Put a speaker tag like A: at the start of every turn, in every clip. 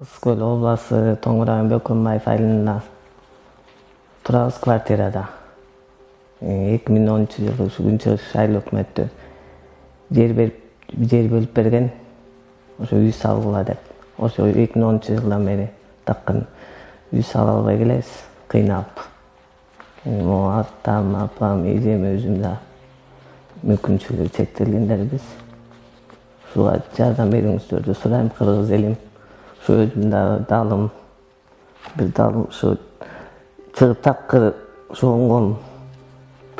A: Ысык-Көл обласы Тоң район Бөкөнбаев айылында турабыз квартирада. 2010-жылы ушу күн чыгыш айыл өкмөттү жер бөлүп берген. Ошо үй салгыла деп. Ошо 2010-жылдан бери такыр үй сала албай келебиз, кыйналып. Атам, апам, эжем, өзүм да мүмкүнчүлүгү чектелгендербиз. Ушуга жардам бериңиздерди сурайм, кыргыз элим. Ошо өзүм далым, бир далым ошо чыгып такыр оңгон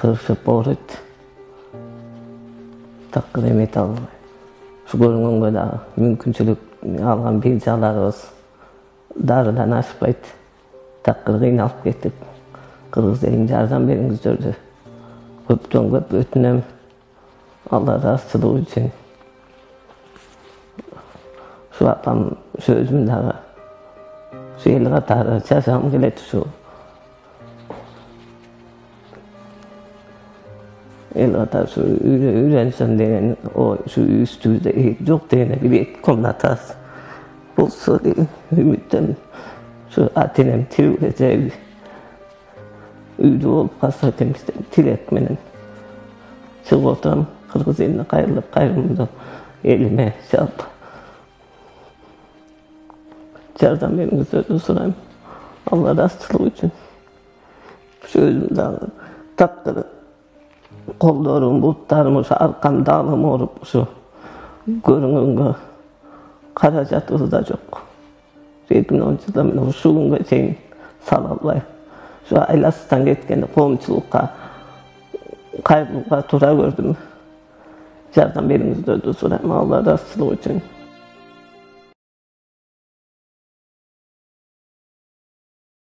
A: тырышып ооруйт. Такыр эмете албай. Ушу көрүнгөнгө дагы мүмкүнчүлүк алган пенсияларыбыз дарыдан ашпайт. Такыр кыйналып кеттик. Кыргыз элиң жардам бериңиздерди. Көптөн көп өтүнөм. Алла ыраазычылыгы үчүн. Ушу апам, ушу өзүм дагы ушу эл катары жашагым келет. Ушу эл катары ушу үйрөнсөм деген ой, ушу үстүбүздө жок дегенде бир 2 комнатасы болсо деген үмүттөмүн. Ушу ата-энем тирүүгө же үйдү болуп калса экенбиз деп тилек менен чыгып отурам. Кыргыз элине кайрылып, кайрымдуу элиме жалпы жардам бериңиздерди сурайм. Алла ыраазычылыгы үчүн. Ушу өзүм дагы такыр колдорум, буттарым, ушу аркам далым ооруп, ушу көрүнгөнгө каражатыбыз да жок. 2010-жылдан бери ушул күнгө чейин сала албай. Ушу айласыздан кеткенде коомчулукка кайрылууга туура көрдүм. Жардам бериңиздерди сурайм, Алла ыраазычылыгы үчүн.